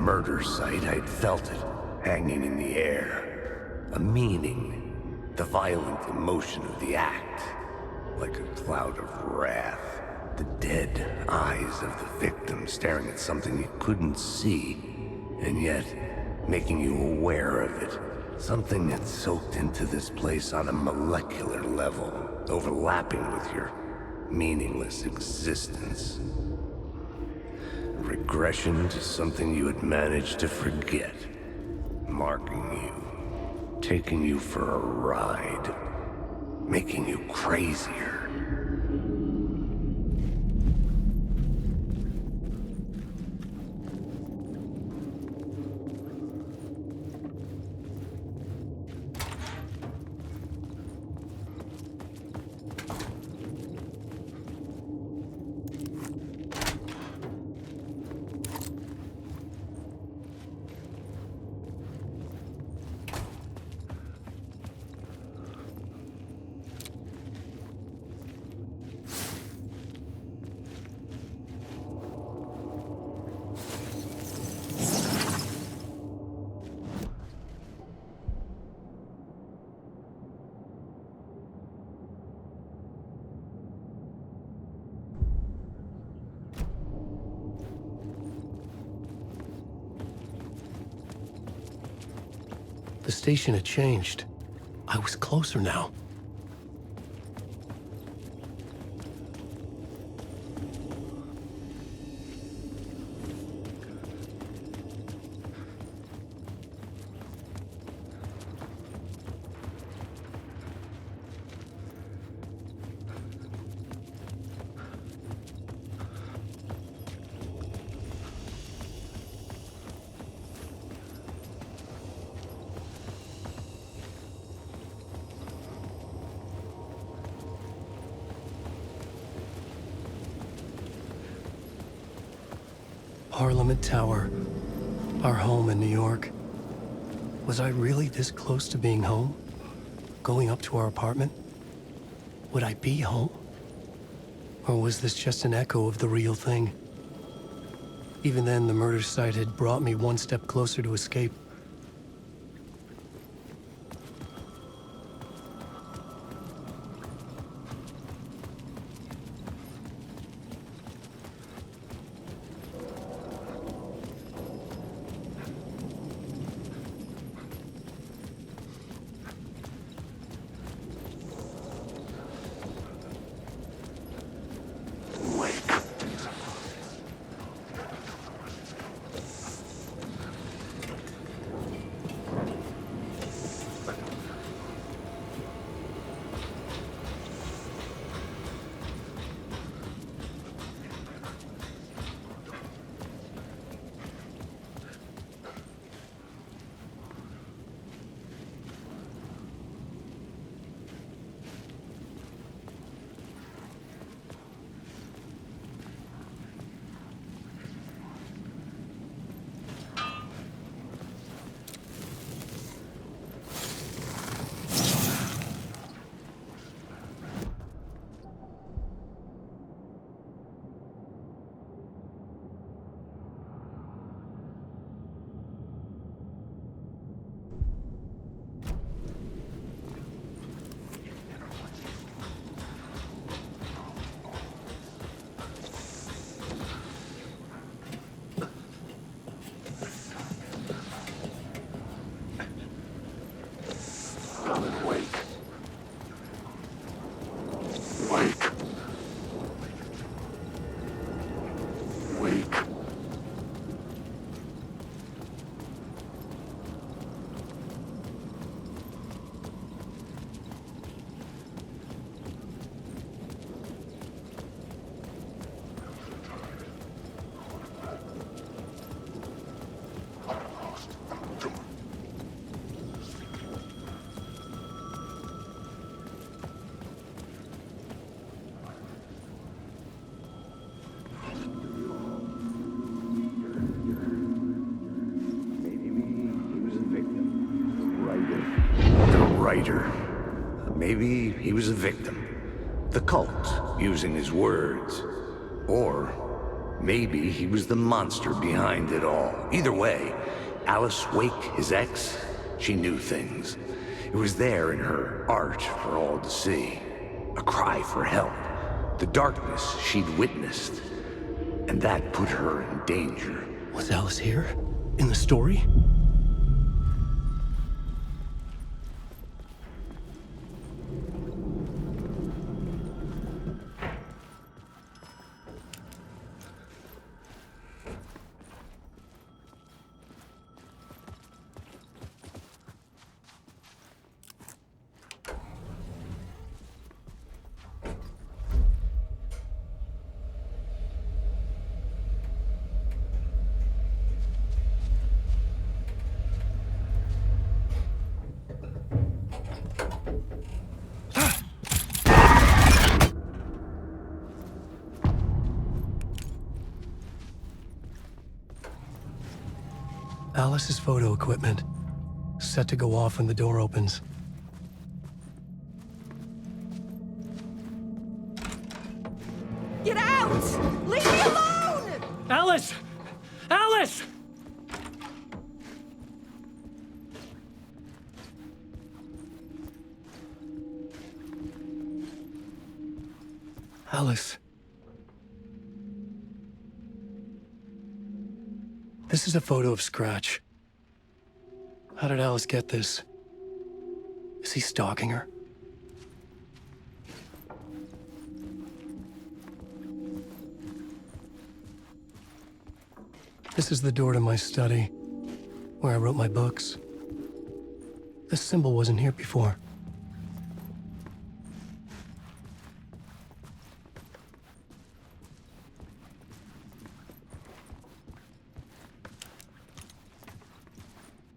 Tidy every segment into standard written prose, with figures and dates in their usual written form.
murder site, I'd felt it, hanging in the air. A meaning, the violent emotion of the act, like a cloud of wrath. The dead eyes of the victim staring at something you couldn't see, and yet making you aware of it. Something that soaked into this place on a molecular level, overlapping with your meaningless existence. Regression to something you had managed to forget. Marking you. Taking you for a ride. Making you crazier. The station had changed. I was closer now. Parliament Tower, our home in New York. Was I really this close to being home? Going up to our apartment? Would I be home? Or was this just an echo of the real thing? Even then, the murder site had brought me one step closer to escape. Maybe he was a victim. The cult, using his words. Or Maybe he was the monster behind it all. Either way, Alice Wake, his ex, she knew things. It was there in her art for all to see. A cry for help. The darkness she'd witnessed. And that put her in danger. Was Alice here? In the story? Alice's photo equipment, set to go off when the door opens. Get out! Leave me alone! Alice! Alice! Alice. This is a photo of Scratch. How did Alice get this? Is he stalking her? This is the door to my study, where I wrote my books. This symbol wasn't here before.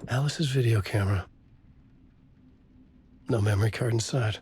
Alice's video camera. No memory card inside.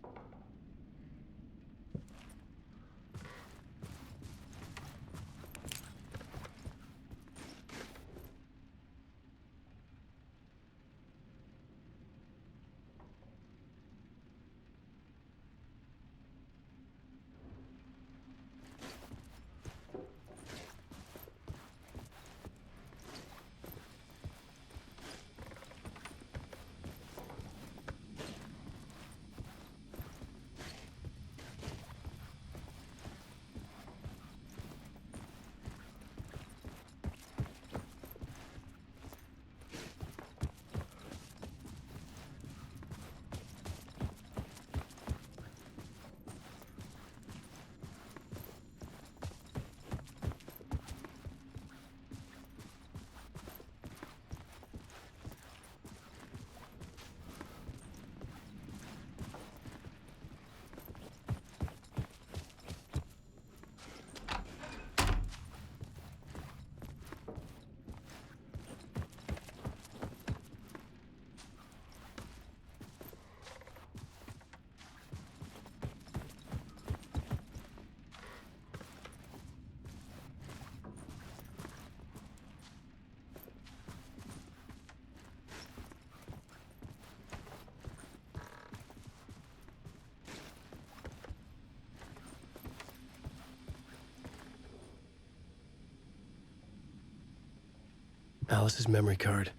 Alice's memory card.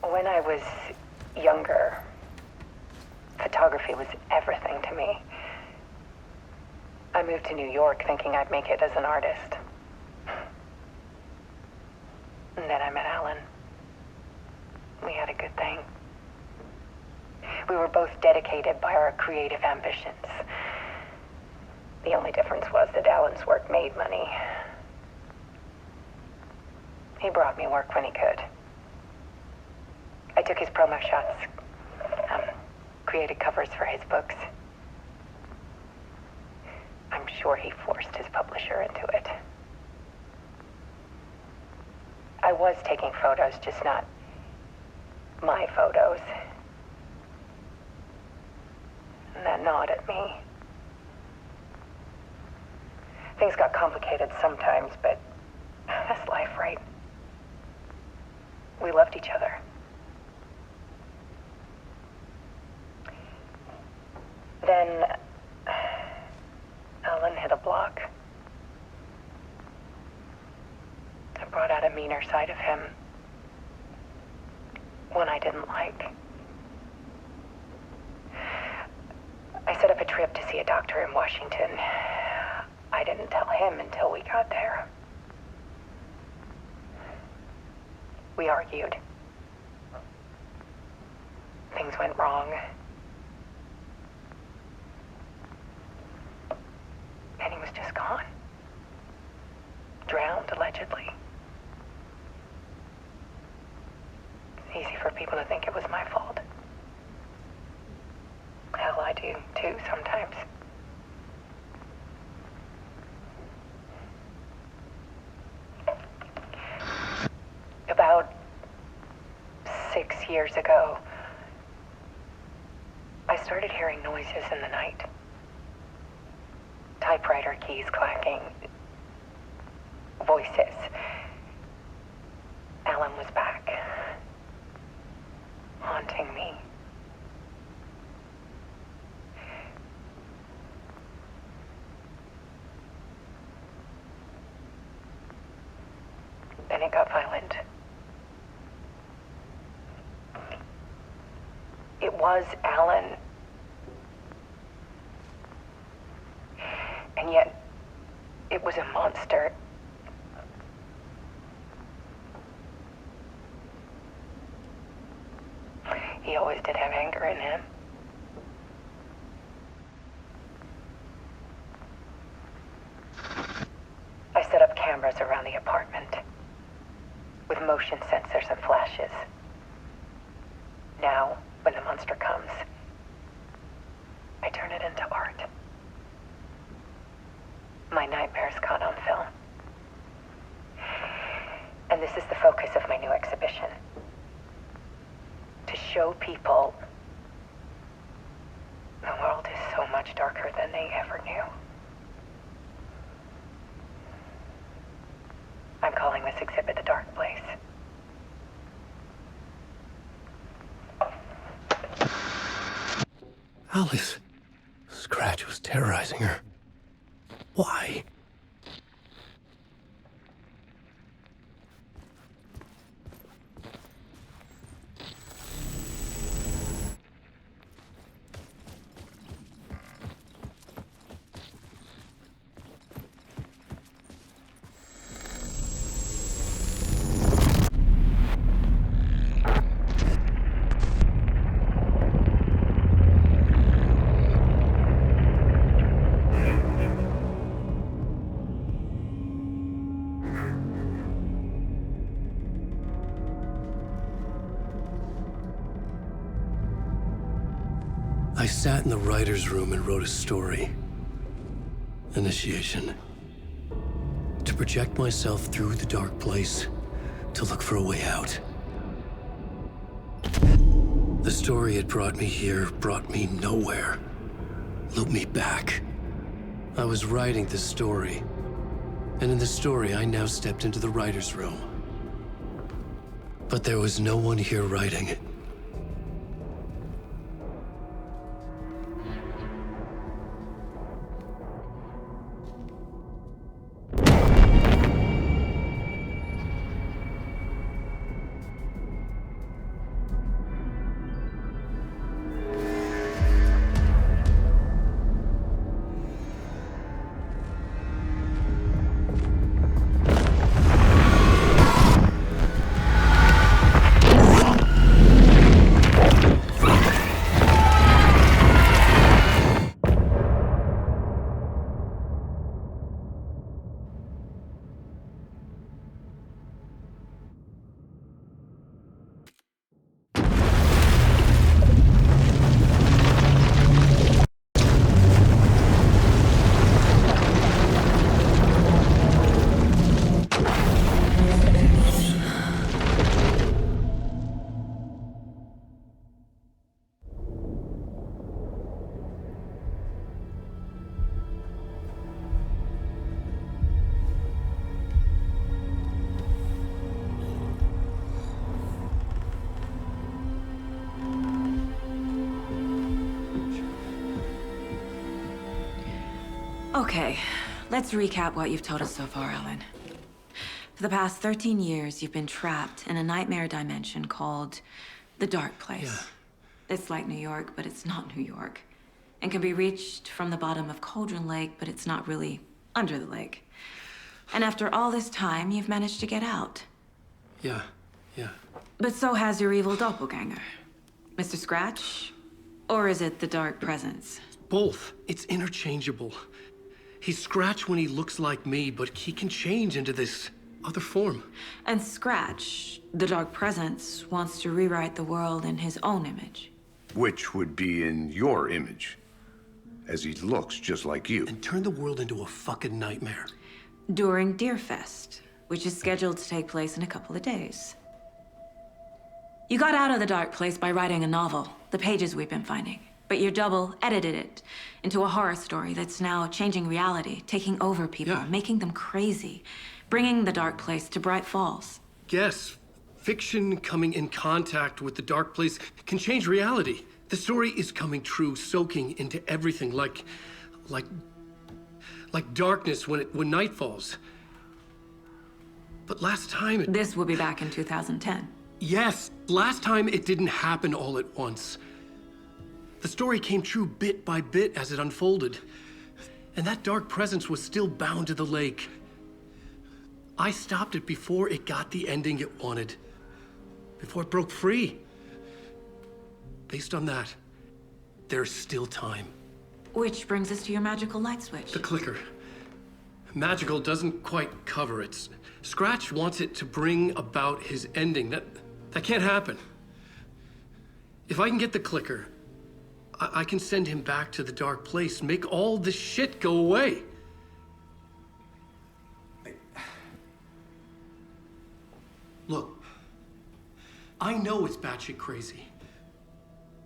When I was younger, photography was everything to me. I moved to New York thinking I'd make it as an artist. And then I met Alan. We had a good thing. We were both dedicated by our creative ambitions. The only difference was that Alan's work made money. He brought me work when he could. I took his promo shots, created covers for his books. I'm sure he forced his publisher into it. I was taking photos, just not my photos. and that nod at me. Things got complicated sometimes, but that's life, right? We loved each other. Then Alan hit a block. I brought out a meaner side of him. One I didn't like. I set up a trip to see a doctor in Washington. I didn't tell him until we got there. We argued. Things went wrong. And he was just gone. Drowned, allegedly. It's easy for people to think it was my fault. Hell, I do, too, sometimes. About 6 years ago, I started hearing noises in the night. Typewriter keys clacking. Voices. Alan was back. Haunting me. Then it got violent. It was Alan. And yet, it was a monster. He always did have anger in him. I set up cameras around the apartment with motion sensors and flashes. Now, when the monster comes, I turn it into art. My nightmares caught on film. And this is the focus of my new exhibition. To show people the world is so much darker than they ever knew. I'm calling this exhibit The Dark Place. Alice. Scratch was terrorizing her. Why? I sat in the writer's room and wrote a story. Initiation. To project myself through the dark place, to look for a way out. The story had brought me here, brought me nowhere. Looped me back. I was writing the story. And in the story, I now stepped into the writer's room. But there was no one here writing it. Okay, let's recap what you've told us so far, Alan. For the past 13 years, you've been trapped in a nightmare dimension called the Dark Place. Yeah. It's like New York, but it's not New York. And can be reached from the bottom of Cauldron Lake, but it's not really under the lake. And after all this time, you've managed to get out. Yeah. But so has your evil doppelganger. Mr. Scratch? Or is it the Dark Presence? Both. It's interchangeable. He's Scratch when he looks like me, but he can change into this other form. And Scratch, the Dark Presence, wants to rewrite the world in his own image. Which would be in your image, as he looks just like you. And turn the world into a fucking nightmare. During Deerfest, which is scheduled to take place in a couple of days. You got out of the Dark Place by writing a novel, the pages we've been finding. But your double edited it into a horror story that's now changing reality, taking over people, making them crazy, bringing the Dark Place to Braight-Fallz. Yes, fiction coming in contact with the Dark Place can change reality. The story is coming true, soaking into everything like darkness when night falls. But last time This will be back in 2010. Yes, last time it didn't happen all at once. The story came true bit by bit as it unfolded. And that dark presence was still bound to the lake. I stopped it before it got the ending it wanted. Before it broke free. Based on that, there's still time. Which brings us to your magical light switch. The clicker. Magical doesn't quite cover it. Scratch wants it to bring about his ending. That can't happen. If I can get the clicker, I can send him back to the Dark Place, make all this shit go away. Look, I know it's batshit crazy.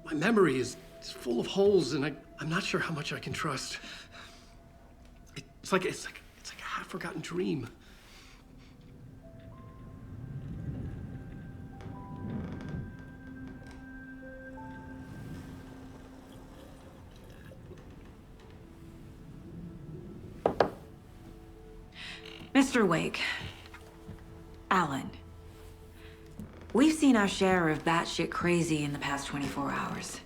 My memory is full of holes, and I'm not sure how much I can trust. It's like a half-forgotten dream. Mr. Wake, Alan, we've seen our share of batshit crazy in the past 24 hours.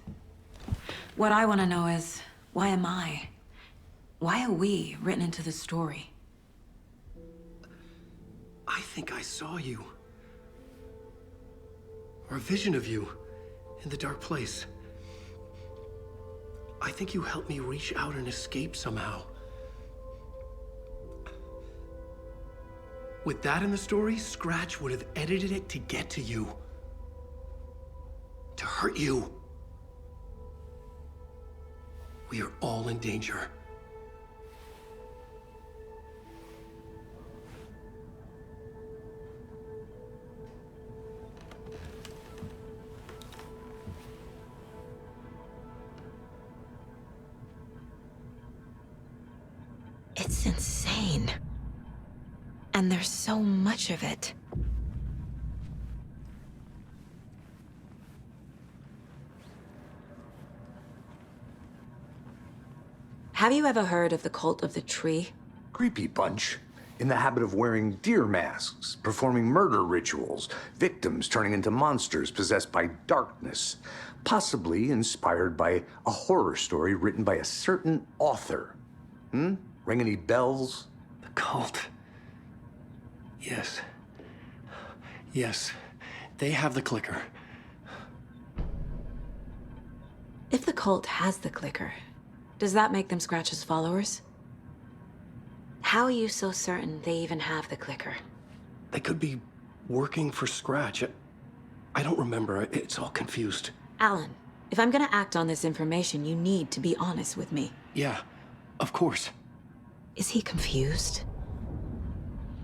What I want to know is, why am I? Why are we written into the story? I think I saw you. Or a vision of you in the Dark Place. I think you helped me reach out and escape somehow. With that in the story, Scratch would have edited it to get to you. To hurt you. We are all in danger. It's insane. And there's so much of it. Have you ever heard of the Cult of the Tree? Creepy bunch. In the habit of wearing deer masks, performing murder rituals, victims turning into monsters possessed by darkness, possibly inspired by a horror story written by a certain author. Ring any bells? The cult. Yes, they have the clicker. If the cult has the clicker, does that make them Scratch's followers? How are you so certain they even have the clicker? They could be working for Scratch. I don't remember. It's all confused. Alan, if I'm gonna act on this information, you need to be honest with me. Yeah, of course. Is he confused?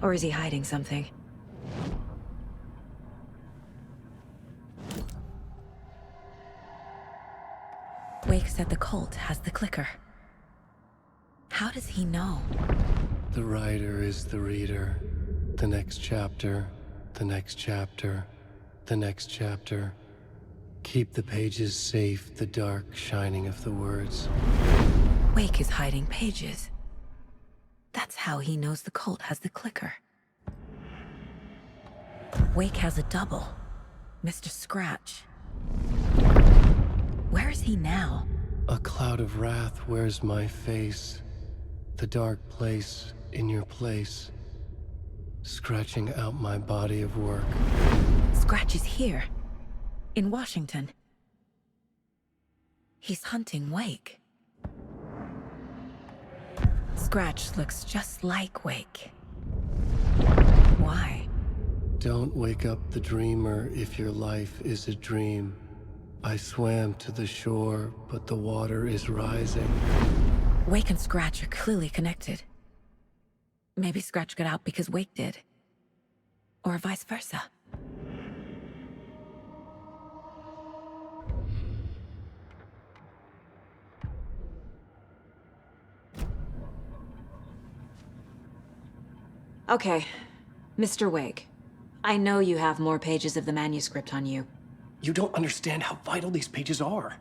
Or is he hiding something? Wake said the cult has the clicker. How does he know? The writer is the reader. The next chapter, the next chapter, the next chapter. Keep the pages safe, the dark shining of the words. Wake is hiding pages. That's how he knows the cult has the clicker. Wake has a double. Mr. Scratch. Where is he now? A cloud of wrath wears my face. The dark place in your place. Scratching out my body of work. Scratch is here. In Washington. He's hunting Wake. Scratch looks just like Wake. Why? Don't wake up the dreamer if your life is a dream. I swam to the shore, but the water is rising. Wake and Scratch are clearly connected. Maybe Scratch got out because Wake did. Or vice versa. Okay, Mr. Wake. I know you have more pages of the manuscript on you. You don't understand how vital these pages are.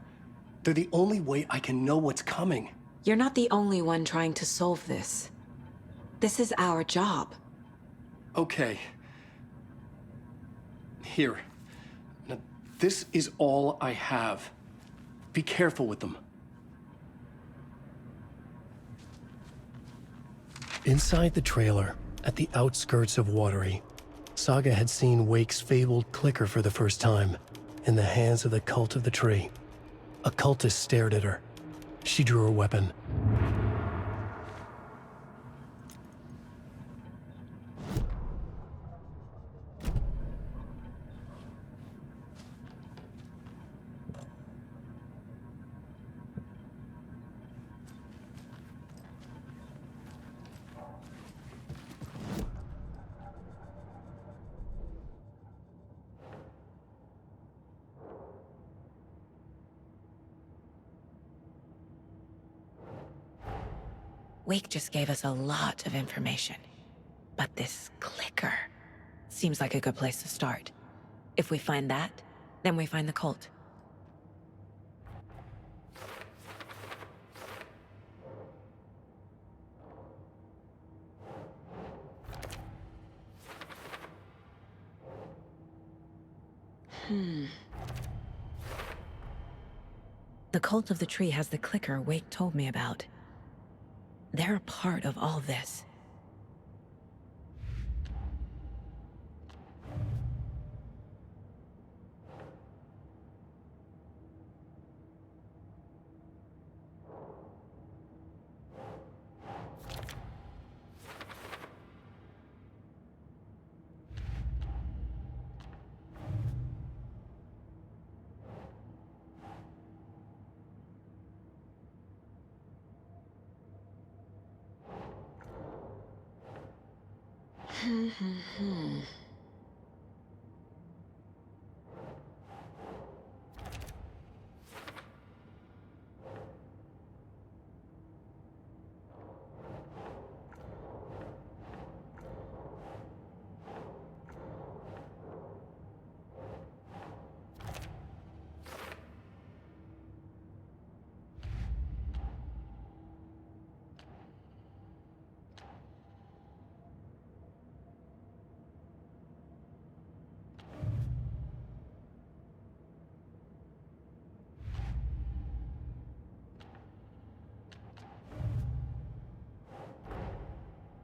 They're the only way I can know what's coming. You're not the only one trying to solve this. This is our job. Okay. Here. Now, this is all I have. Be careful with them. Inside the trailer, at the outskirts of Watery, Saga had seen Wake's fabled clicker for the first time, in the hands of the Cult of the Tree. A cultist stared at her. She drew her weapon. Wake just gave us a lot of information. But this clicker seems like a good place to start. If we find that, then we find the cult. The Cult of the Tree has the clicker Wake told me about. They're a part of all this.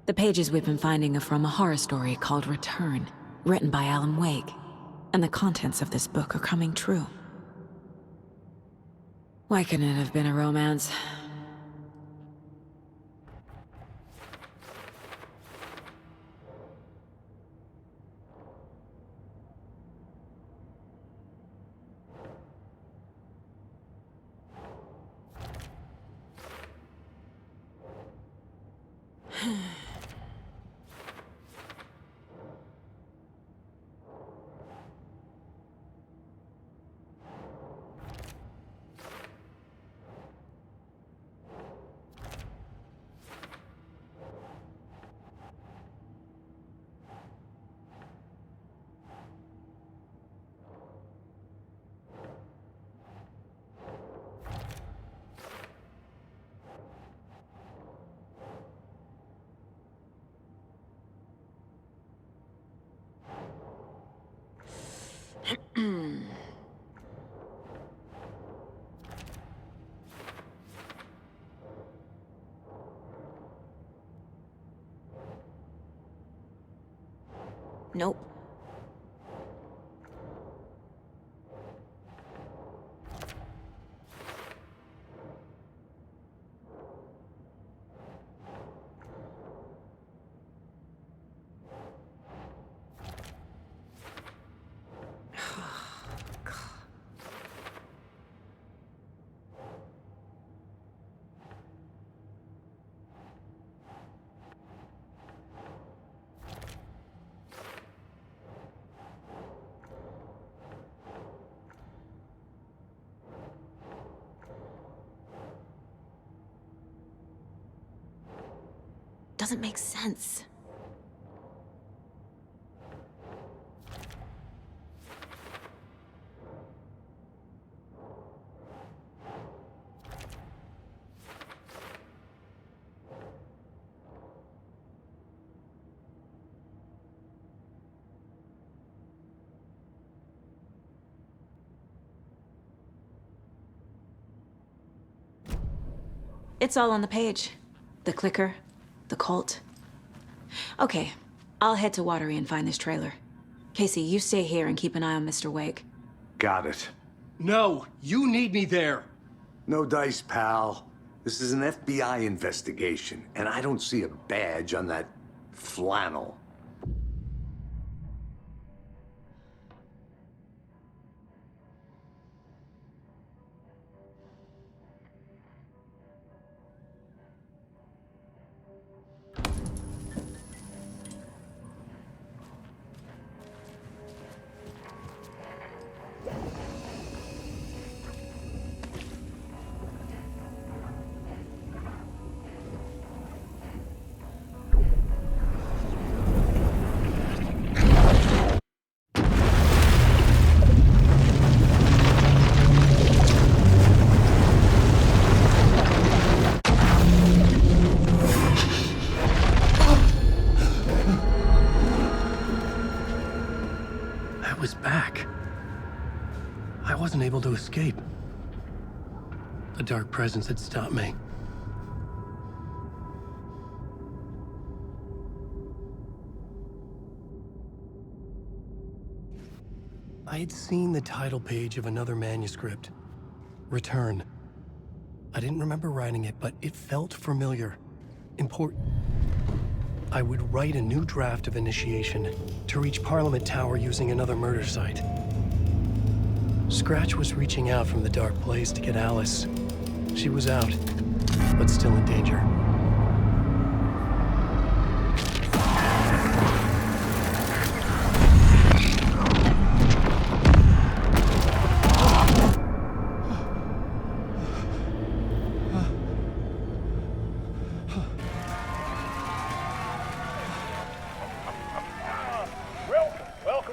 The pages we've been finding are from a horror story called Return, written by Alan Wake, and the contents of this book are coming true. Why couldn't it have been a romance? Nope. Doesn't make sense. It's all on the page. The clicker, the cult. Okay, I'll head to Watery and find this trailer. Casey, you stay here and keep an eye on Mr. Wake. Got it. No, you need me there. No dice, pal. This is an FBI investigation, and I don't see a badge on that flannel. Able to escape. A dark presence had stopped me. I had seen the title page of another manuscript, Return. I didn't remember writing it, but it felt familiar, important. I would write a new draft of Initiation to reach Parliament Tower using another murder site. Scratch was reaching out from the dark place to get Alice. She was out, but still in danger.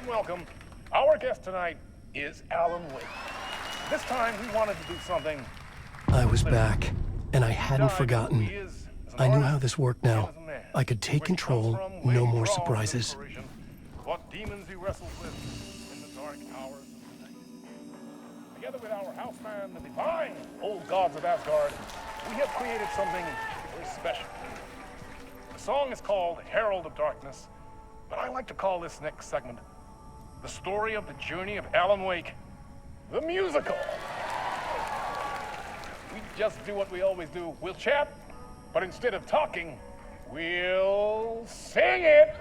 Welcome. Our guest tonight is Alan Wake. This time we wanted to do something. I was back, and I hadn't forgotten. I knew how this worked now. I could take control, no more surprises. What demons he wrestles with in the dark hours of the night. Together with our houseman, the divine old gods of Asgard, we have created something very special. The song is called Herald of Darkness, but I like to call this next segment the story of the journey of Alan Wake, the musical. We just do what we always do. We'll chat, but instead of talking, we'll sing it.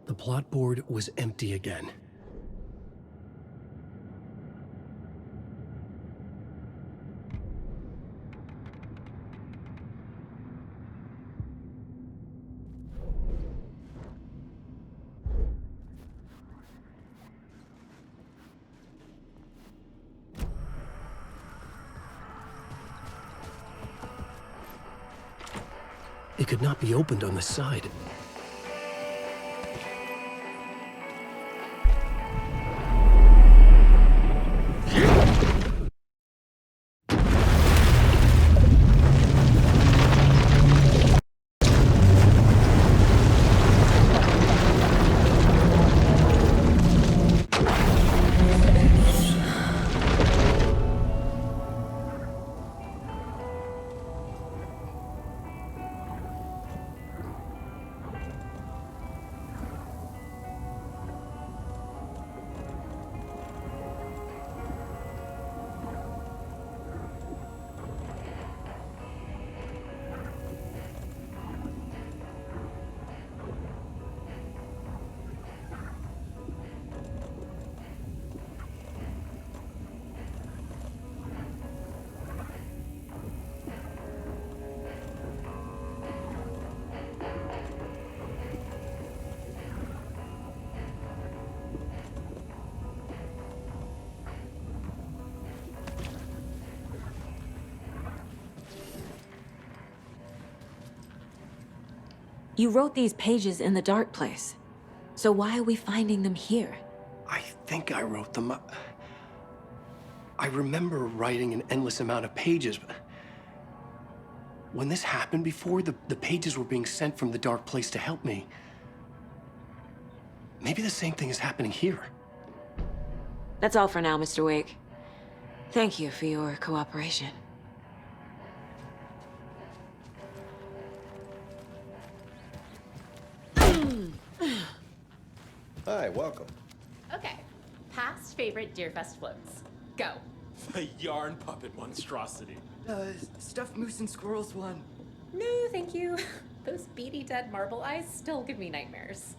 The plot board was empty again. It could not be opened on the side. You wrote these pages in the dark place. So why are we finding them here? I think I wrote them. I remember writing an endless amount of pages, but when this happened before, the pages were being sent from the dark place to help me. Maybe the same thing is happening here. That's all for now, Mr. Wake. Thank you for your cooperation. Hi, welcome. Okay, past favorite Deerfest floats. Go. The yarn puppet monstrosity. Stuffed moose and squirrels one. No, thank you. Those beady dead marble eyes still give me nightmares.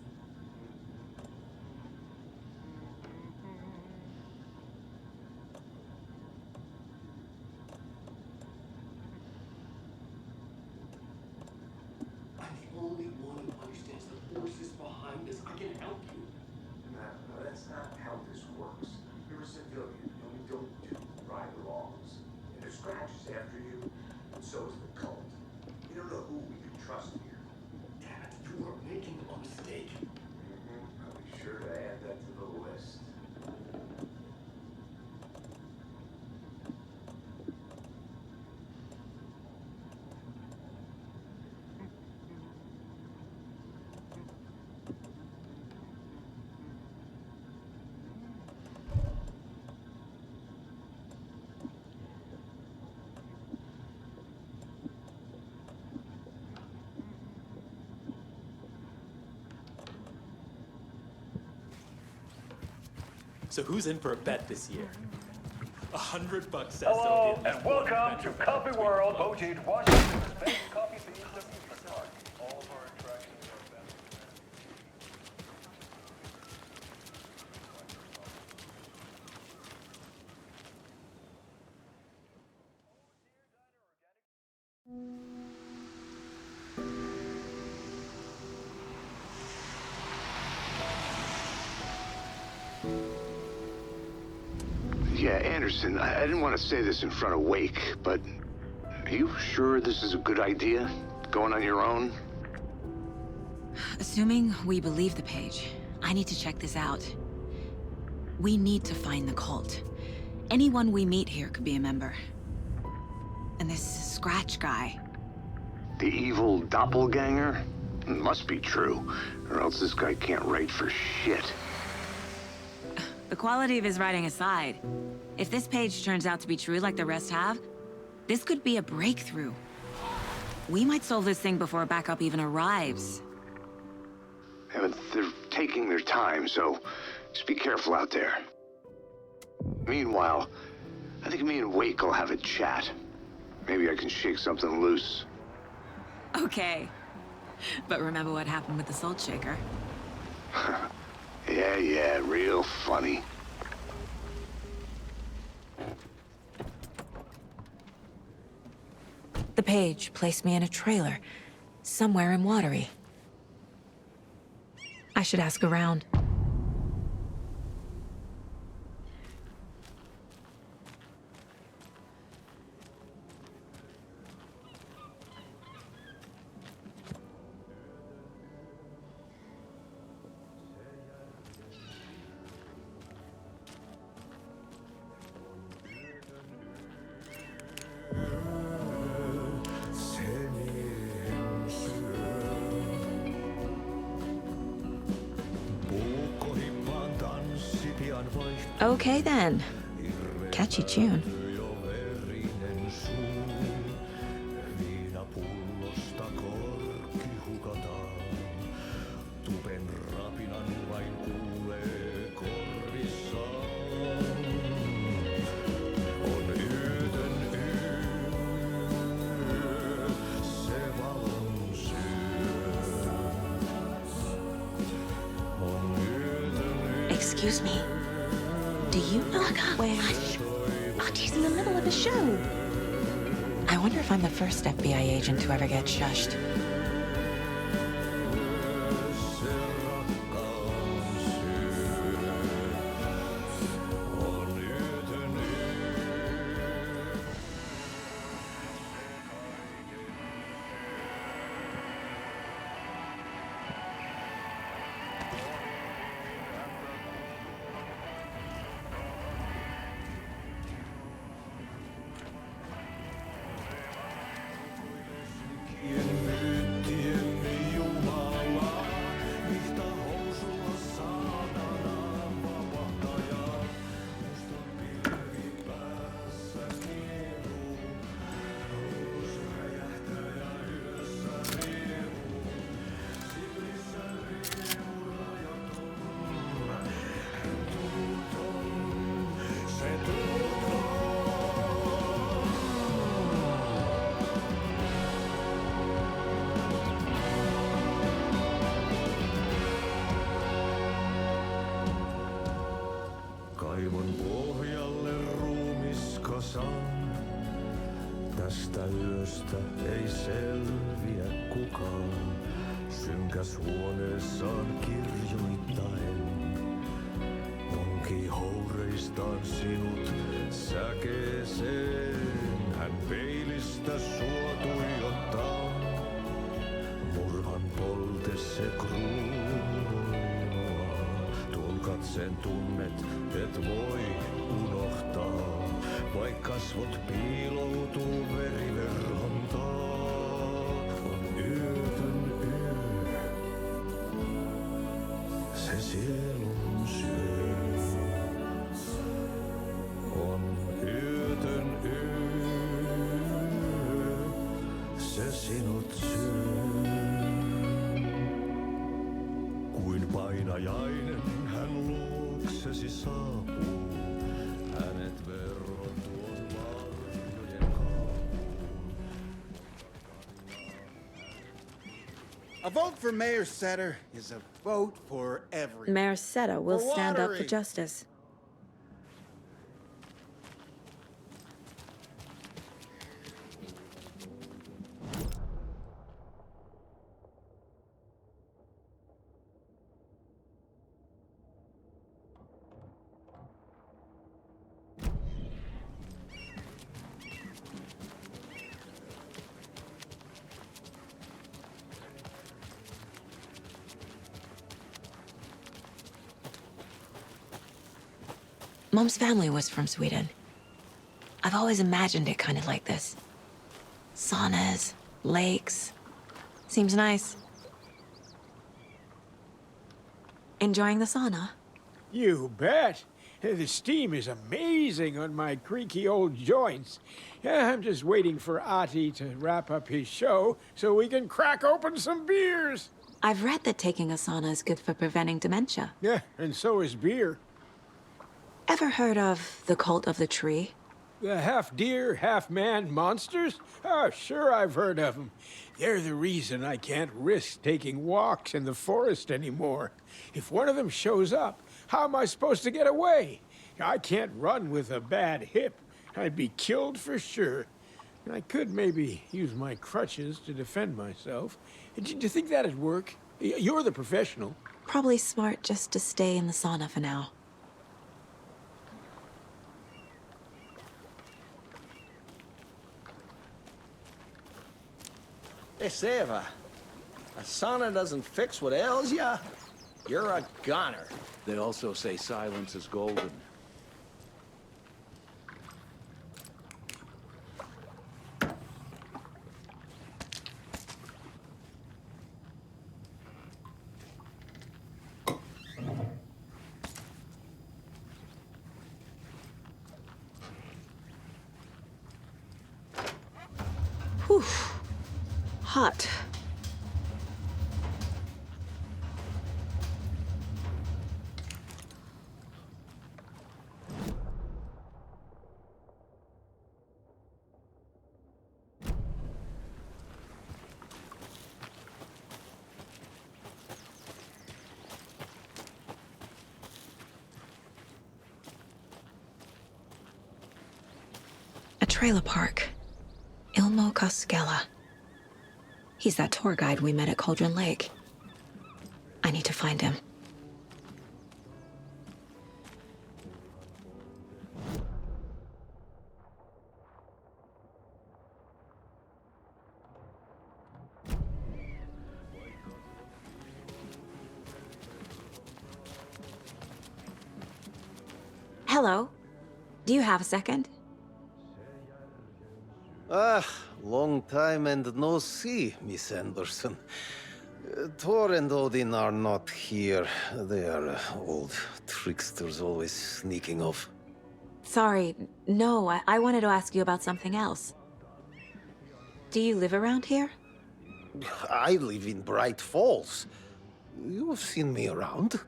I'm the only one who understands the forces behind this. I can help you. No, that's not how this works. You're a civilian, and we don't do ride-alongs. And there's scratches after you, and so is the cult. We don't know who we can trust here. Damn it, you are making a mistake. I'll be sure to add that to the list. So who's in for a bet this year? $100 says Hello, so. and welcome to Coffee World, voted Washington's best coffee scene of the park. All of our attractions are best. Yeah, Anderson, I didn't want to say this in front of Wake, but are you sure this is a good idea? Going on your own? Assuming we believe the page, I need to check this out. We need to find the cult. Anyone we meet here could be a member. And this Scratch guy. The evil doppelganger? Must be true, or else this guy can't write for shit. The quality of his writing aside, if this page turns out to be true like the rest have, this could be a breakthrough. We might solve this thing before backup even arrives. Yeah, but they're taking their time, so just be careful out there. Meanwhile, I think me and Wake will have a chat. Maybe I can shake something loose. Okay. But remember what happened with the salt shaker? Yeah, real funny. The page placed me in a trailer, somewhere in Watery. I should ask around. Okay then. Catchy tune. Excuse me. Do you know where... Hush! Audie's in the middle of a show. I wonder if I'm the first FBI agent to ever get shushed. Aivon pohjalle ruumiskasan. Tästä yöstä ei selviä kukaan. Synkäs huoneessaan kirjoittaen. Onki houreistaan sinut säkeeseen. Hän peilistä sua tuijottaa. Murhan polte se kruunuinua. Tuon katseen tunnet, et voi unohtaa. Vaik kasvot piiloutuu veriverhon taa. On yötön yö, se sielun syö. On yötön yö, se sinut syö. Kuin painajainen hän luoksesi saapuu. Hänet verron tuon varjojen kaupuun. A vote for Mayor Setter is a vote for everyone. Mayor Setter will For stand up for lottery. justice. Mom's family was from Sweden. I've always imagined it kind of like this. Saunas, lakes. Seems nice. Enjoying the sauna? You bet. The steam is amazing on my creaky old joints. I'm just waiting for Ati to wrap up his show so we can crack open some beers. I've read that taking a sauna is good for preventing dementia. Yeah, and so is beer. Ever heard of the Cult of the Tree? The half-deer, half-man monsters? Oh, sure I've heard of them. They're the reason I can't risk taking walks in the forest anymore. If one of them shows up, how am I supposed to get away? I can't run with a bad hip. I'd be killed for sure. I could maybe use my crutches to defend myself. Do you think that'd work? You're the professional. Probably smart just to stay in the sauna for now. Hey, Seva, a sauna doesn't fix what ails ya? You're a goner. They also say silence is golden. Whew. Hot. A trailer park. Ilmo Koskela. He's that tour guide we met at Cauldron Lake. I need to find him. Hello. Do you have a second? Ah, long time and no see, Miss Anderson. Thor and Odin are not here. They are old tricksters always sneaking off. Sorry, no, I wanted to ask you about something else. Do you live around here? I live in Braight-Fålls. You've seen me around.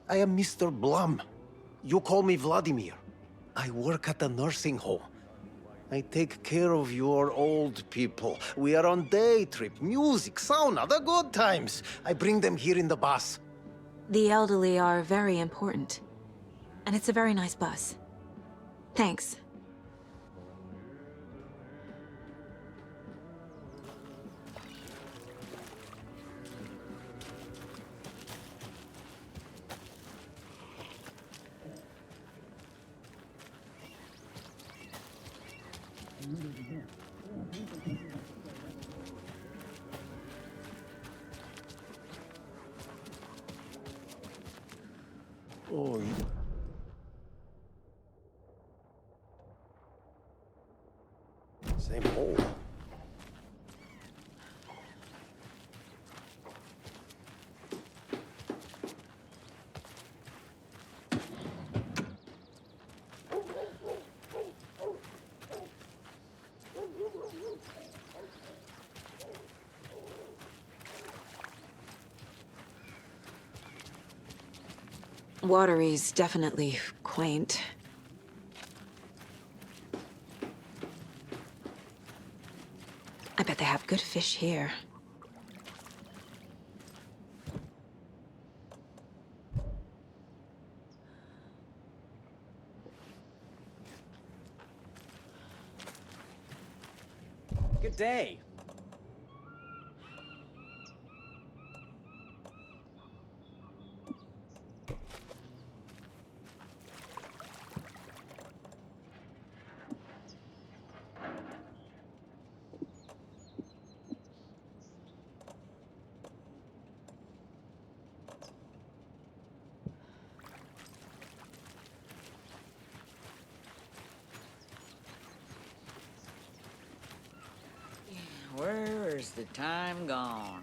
I am Mr. Blum. You call me Vladimir. I work at a nursing home. I take care of your old people. We are on day trip, music, sauna, the good times. I bring them here in the bus. The elderly are very important. And it's a very nice bus. Thanks. Oh, same hole. Watery's definitely quaint. I bet they have good fish here. Good day. Where's the time gone?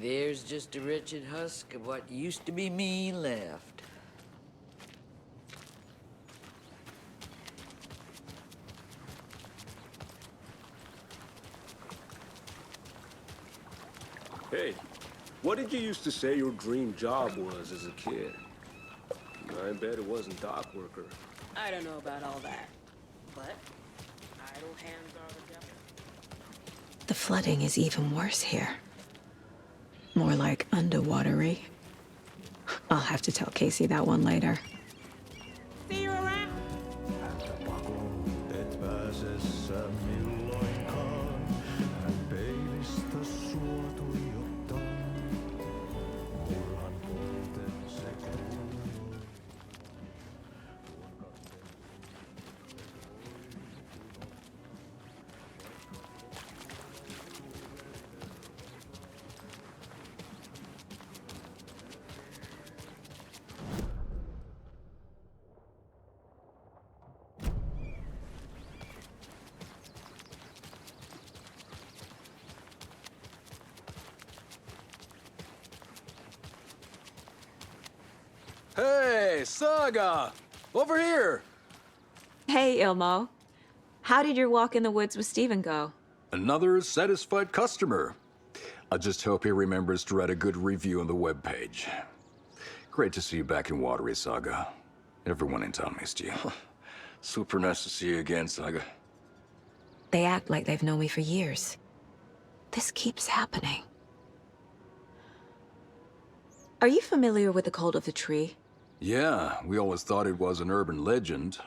There's just a wretched husk of what used to be me left. Hey, what did you used to say your dream job was as a kid? I bet it wasn't dock worker. I don't know about all that, but idle hands are the devil. The flooding is even worse here. More like underwatery. I'll have to tell Casey that one later. See you around. Hey, Saga! Over here! Hey, Ilmo. How did your walk in the woods with Steven go? Another satisfied customer. I just hope he remembers to write a good review on the webpage. Great to see you back in Watery, Saga. Everyone in town missed you. Super nice to see you again, Saga. They act like they've known me for years. This keeps happening. Are you familiar with the Cult of the Tree? Yeah, we always thought it was an urban legend.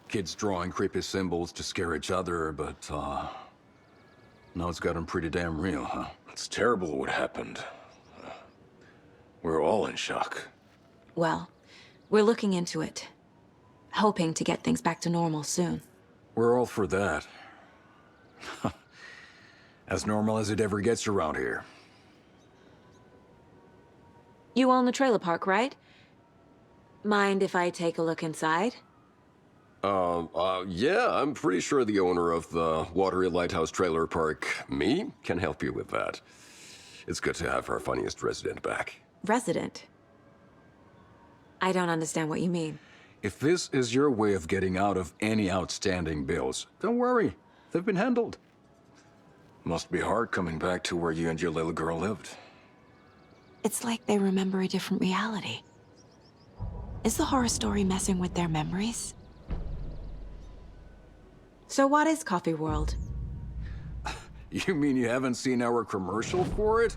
Kids drawing creepy symbols to scare each other, but, now it's gotten pretty damn real, huh? It's terrible what happened. We're all in shock. Well, we're looking into it. Hoping to get things back to normal soon. We're all for that. As normal as it ever gets around here. You own the trailer park, right? Mind if I take a look inside? Yeah, I'm pretty sure the owner of the Watery Lighthouse Trailer Park, me, can help you with that. It's good to have our funniest resident back. Resident? I don't understand what you mean. If this is your way of getting out of any outstanding bills, don't worry. They've been handled. Must be hard coming back to where you and your little girl lived. It's like they remember a different reality. Is the horror story messing with their memories? So what is Coffee World? You mean you haven't seen our commercial for it?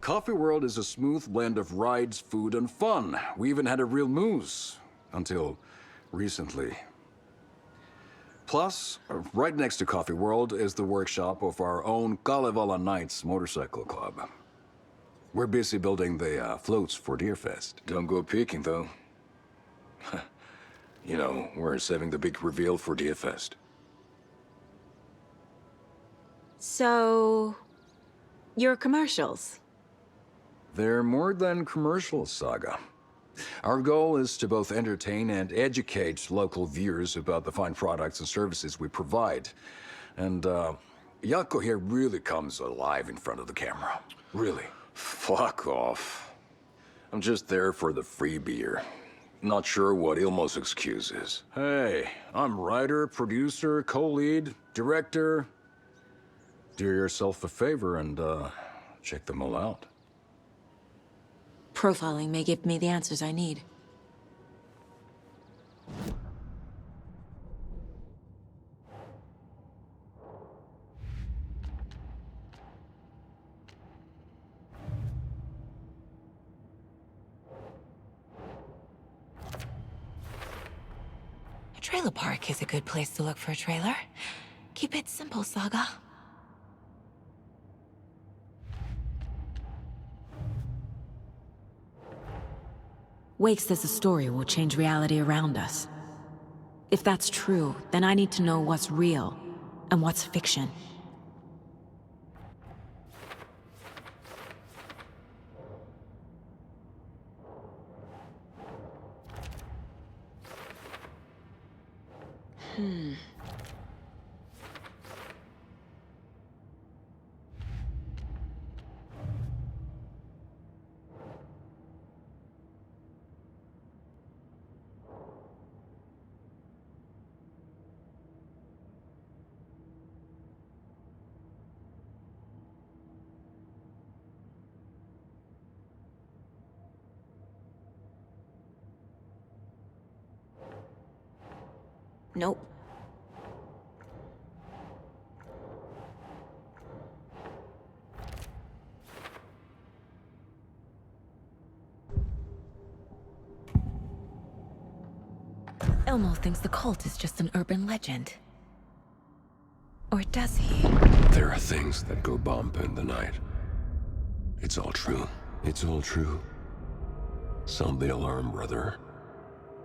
Coffee World is a smooth blend of rides, food, and fun. We even had a real moose. Until recently. Plus, right next to Coffee World is the workshop of our own Kalevala Knights motorcycle club. We're busy building the floats for Deerfest. Don't go peeking, though. You know, we're saving the big reveal for Deerfest. So, your commercials? They're more than commercials, Saga. Our goal is to both entertain and educate local viewers about the fine products and services we provide. And, Jaakko here really comes alive in front of the camera. Really. Fuck off. I'm just there for the free beer. Not sure what Ilmo's excuse is. Hey, I'm writer, producer, co-lead, director. Do yourself a favor and, check them all out. Profiling may give me the answers I need. A trailer park is a good place to look for a trailer. Keep it simple, Saga. Wake says the story will change reality around us. If that's true, then I need to know what's real and what's fiction. Nope. Elmo thinks the cult is just an urban legend. Or does he? There are things that go bump in the night. It's all true. It's all true. Sound the alarm, brother.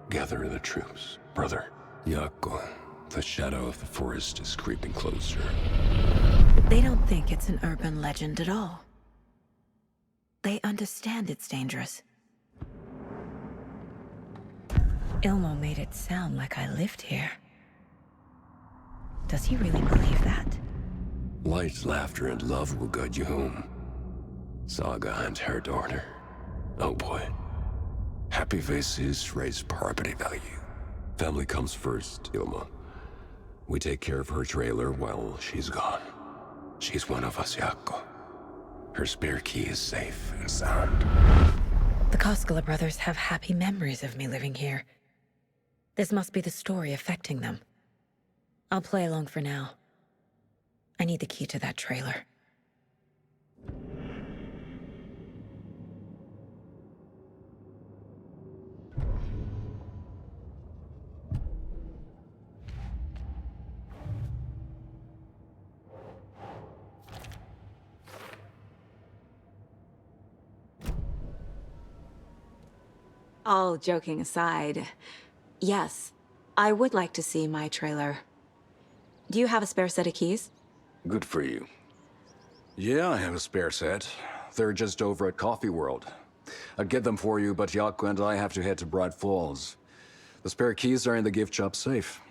Gather the troops, brother. Jaakko, the shadow of the forest is creeping closer. They don't think it's an urban legend at all. They understand it's dangerous. Ilmo made it sound like I lived here. Does he really believe that? Light, laughter, and love will guide you home. Saga and her daughter. Oh boy. Happy faces raise property value. Family comes first, Ilma. We take care of her trailer while she's gone. She's one of us, Jaakko. Her spare key is safe and sound. The Koskela brothers have happy memories of me living here. This must be the story affecting them. I'll play along for now. I need the key to that trailer. All joking aside, yes, I would like to see my trailer. Do you have a spare set of keys? Good for you. Yeah, I have a spare set. They're just over at Coffee World. I'd get them for you, but Jaakko and I have to head to Brightfalls. The spare keys are in the gift shop safe.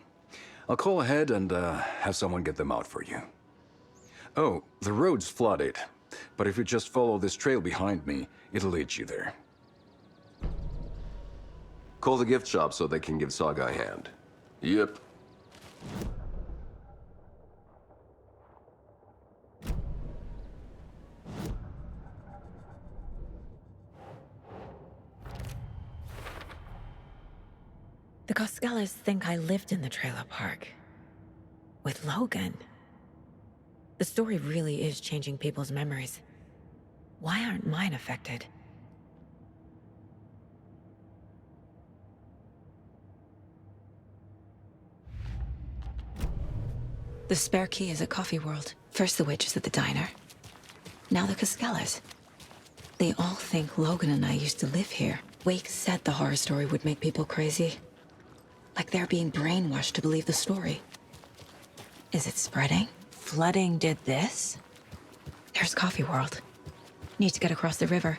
I'll call ahead and have someone get them out for you. Oh, the road's flooded, but if you just follow this trail behind me, it'll lead you there. Call the gift shop so they can give Saga a hand. Yep. The Koskelas think I lived in the trailer park. With Logan. The story really is changing people's memories. Why aren't mine affected? The spare key is at Coffee World. First the witches at the diner. Now the Caskellas. They all think Logan and I used to live here. Wake said the horror story would make people crazy. Like they're being brainwashed to believe the story. Is it spreading? Flooding did this? There's Coffee World. Need to get across the river.